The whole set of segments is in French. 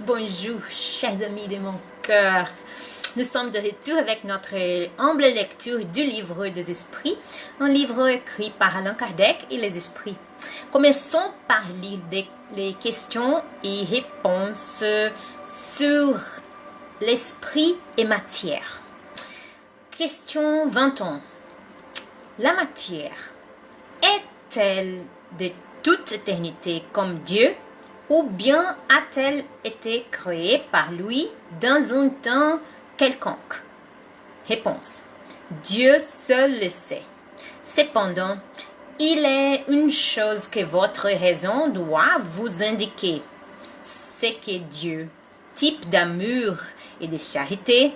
Bonjour, chers amis de mon cœur. Nous sommes de retour avec notre humble lecture du livre des esprits, un livre écrit par Allan Kardec et les esprits. Commençons par lire les questions et réponses sur l'esprit et matière. Question 21. La matière est-elle de toute éternité comme Dieu, ou bien a-t-elle été créée par lui dans un temps quelconque? Réponse. Dieu seul le sait. Cependant, il est une chose que votre raison doit vous indiquer. C'est que Dieu, type d'amour et de charité,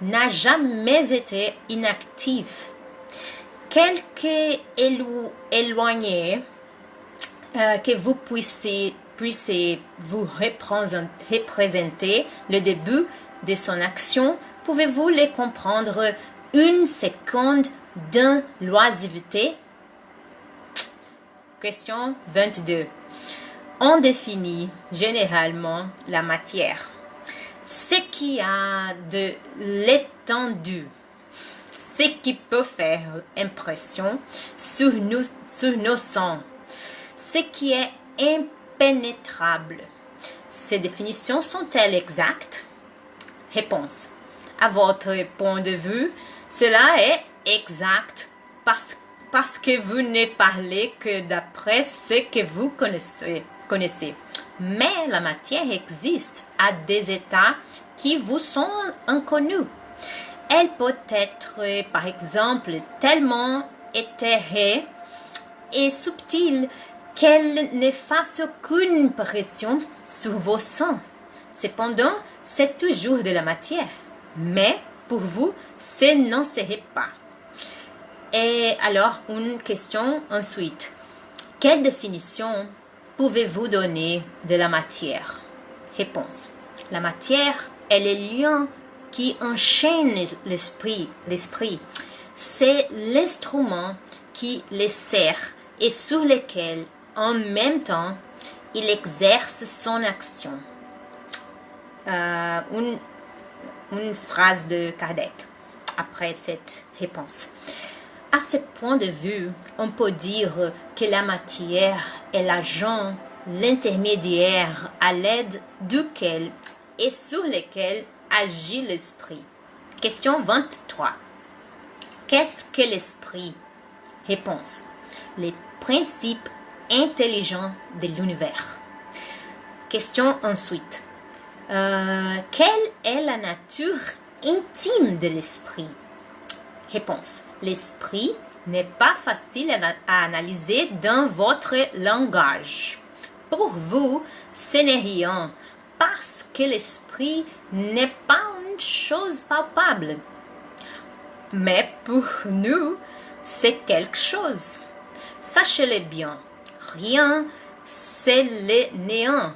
n'a jamais été inactif. Quelque éloigné que vous puissiez vous représenter le début de son action, pouvez-vous les comprendre une seconde d'un l'oisiveté? Question 22. On définit généralement la matière. Ce qui a de l'étendue, ce qui peut faire impression sur nos sens, ce qui est impénétrable. Ces définitions sont-elles exactes? Réponse. À votre point de vue, cela est exact parce que vous ne parlez que d'après ce que vous connaissez. Mais la matière existe à des états qui vous sont inconnus. Elle peut être, par exemple, tellement éthérée et subtile qu'elle ne fasse aucune pression sur vos sens. Cependant, c'est toujours de la matière. Mais pour vous, ce n'en serait pas. Et alors, une question ensuite. Quelle définition pouvez-vous donner de la matière? Réponse. La matière est le lien qui enchaîne l'esprit. C'est l'instrument qui les sert et sur lequel, en même temps, il exerce son action. Une phrase de Kardec après cette réponse. À ce point de vue, on peut dire que la matière est l'agent, l'intermédiaire à l'aide duquel et sur lequel agit l'esprit. Question 23. Qu'est-ce que l'esprit? Réponse. Les principes intelligents de l'univers. Question ensuite. Quelle est la nature intime de l'esprit? Réponse. L'esprit n'est pas facile à analyser dans votre langage. Pour vous, ce n'est rien, parce que l'esprit n'est pas une chose palpable. Mais pour nous, c'est quelque chose. Sachez-le bien, rien, c'est le néant.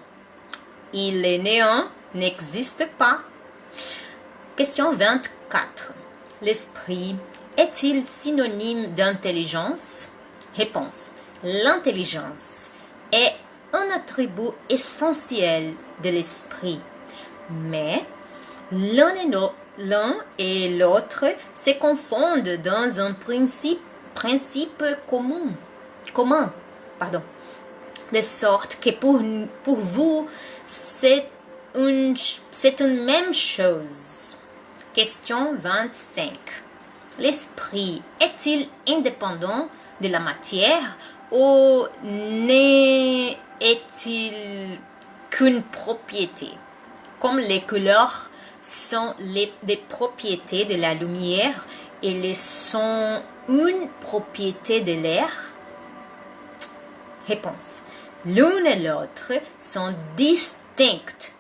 Et le néant n'existe pas. Question 24. L'esprit est-il synonyme d'intelligence? Réponse. L'intelligence est un attribut essentiel de l'esprit. Mais l'un et l'autre se confondent dans un principe commun. De sorte que pour vous, c'est une même chose. Question 25. L'esprit est-il indépendant de la matière ou n'est-il qu'une propriété? Comme les couleurs sont des propriétés de la lumière et les sont une propriété de l'air? Réponse. L'une et l'autre sont distinctes,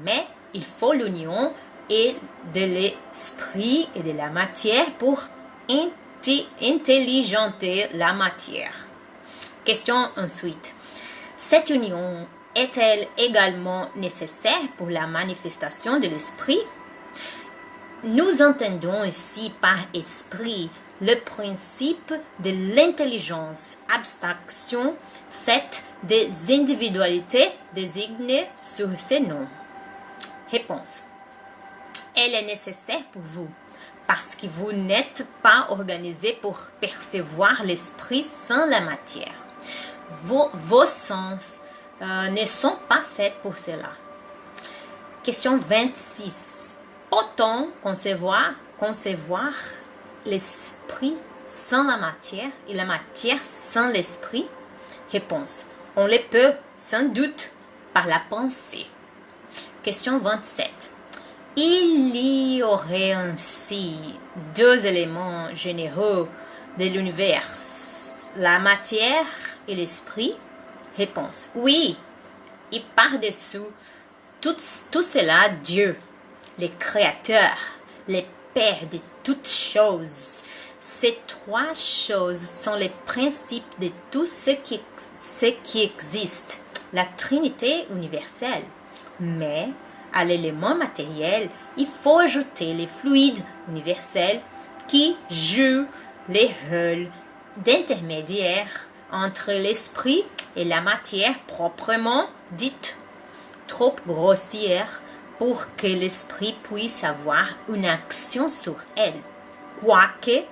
mais il faut l'union et de l'esprit et de la matière pour intelligenter la matière. Question ensuite. Cette union est-elle également nécessaire pour la manifestation de l'esprit? Nous entendons ici par esprit le principe de l'intelligence, abstraction faite des individualités désignées sur ces noms. Réponse. Elle est nécessaire pour vous parce que vous n'êtes pas organisé pour percevoir l'esprit sans la matière. Vos sens ne sont pas faits pour cela. Question 26. Peut-on concevoir l'esprit sans la matière et la matière sans l'esprit? Réponse. On le peut sans doute par la pensée. Question 27. Il y aurait ainsi deux éléments généraux de l'univers, la matière et l'esprit? Réponse. Oui, et par-dessous tout cela, Dieu, le Créateur, le Père de toutes choses. Ces trois choses sont les principes de tout ce qui existe, la Trinité universelle. Mais à l'élément matériel, il faut ajouter les fluides universels qui jouent les rôles d'intermédiaire entre l'esprit et la matière proprement dite, trop grossière pour que l'esprit puisse avoir une action sur elle. Quoique,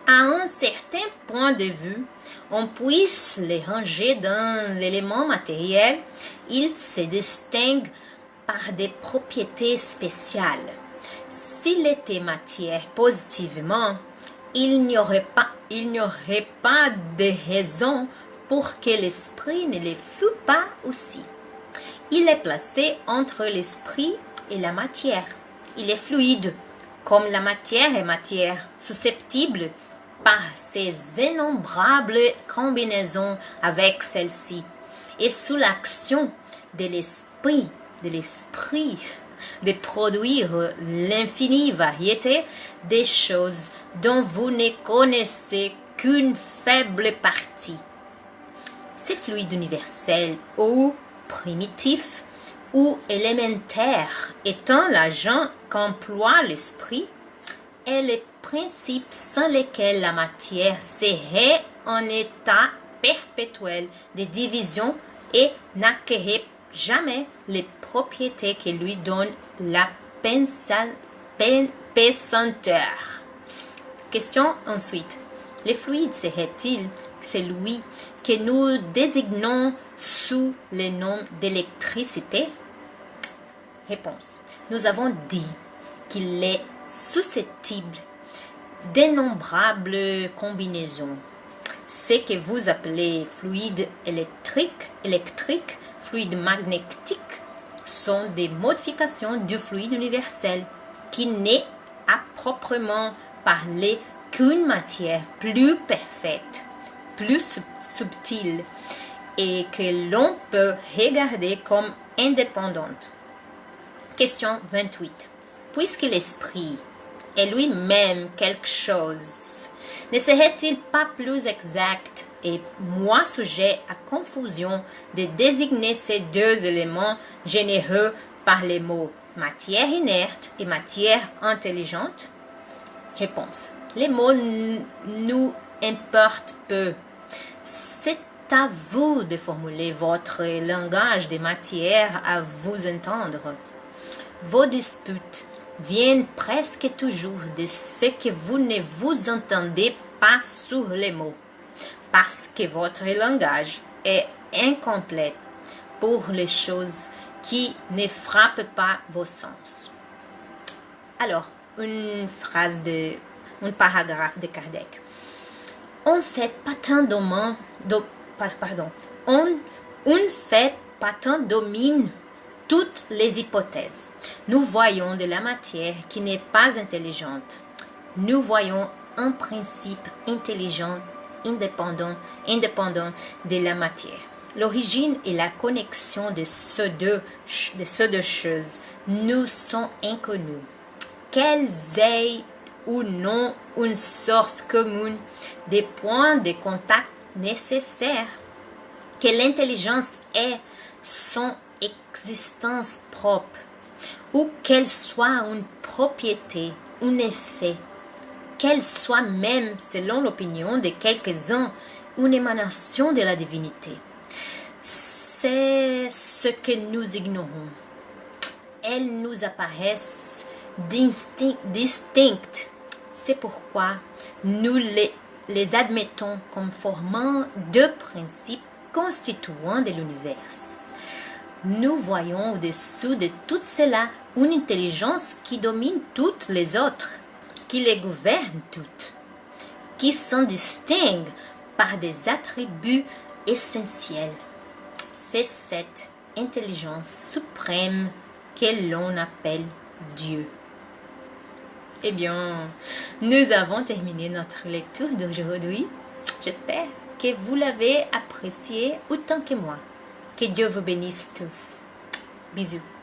à un certain point de vue, on puisse les ranger dans l'élément matériel, ils se distinguent par des propriétés spéciales. S'il était matière positivement, il n'y aurait pas de raison pour que l'esprit ne le fût pas aussi. Il est placé entre l'esprit et la matière. Il est fluide, comme la matière est matière, susceptible par ses innombrables combinaisons avec celle-ci, et sous l'action de l'esprit, de produire l'infinie variété des choses dont vous ne connaissez qu'une faible partie. Ces fluides universels ou primitifs ou élémentaires étant l'agent qu'emploie l'esprit est le principe sans lequel la matière serait en état perpétuel de division et n'acquérait jamais les propriétés que lui donne la pesanteur. Question ensuite. Le fluide serait-il celui que nous désignons sous le nom d'électricité? Réponse. Nous avons dit qu'il est susceptible d'innombrables combinaisons. Ce que vous appelez fluide électrique, fluide magnétique, sont des modifications du fluide universel qui n'est à proprement parler qu'une matière plus parfaite, plus subtile et que l'on peut regarder comme indépendante. Question 28. Puisque l'esprit est lui-même quelque chose, ne serait-il pas plus exact et moins sujet à confusion de désigner ces deux éléments généreux par les mots matière inerte et matière intelligente? Réponse. Les mots nous importent peu. C'est à vous de formuler votre langage de matière à vous entendre. Vos disputes viennent presque toujours de ce que vous ne vous entendez pas sur les mots, parce que votre langage est incomplet pour les choses qui ne frappent pas vos sens. Alors, un paragraphe de Kardec. Un fait patent domine toutes les hypothèses. Nous voyons de la matière qui n'est pas intelligente. Nous voyons un principe intelligent, indépendant de la matière. L'origine et la connexion de ces deux choses nous sont inconnues. Qu'elles aient ou non une source commune, des points de contact nécessaires, que l'intelligence ait son existence propre, ou qu'elle soit une propriété, un effet, qu'elle soit même, selon l'opinion de quelques-uns, une émanation de la divinité. C'est ce que nous ignorons. elles nous apparaissent distinctes. C'est pourquoi nous les admettons comme formant deux principes constituants de l'univers. Nous voyons au-dessous de tout cela une intelligence qui domine toutes les autres, qui les gouverne toutes, qui s'en distingue par des attributs essentiels. C'est cette intelligence suprême que l'on appelle Dieu. Eh bien, nous avons terminé notre lecture d'aujourd'hui. J'espère que vous l'avez apprécié autant que moi. Que Dieu vous bénisse tous. Bisous.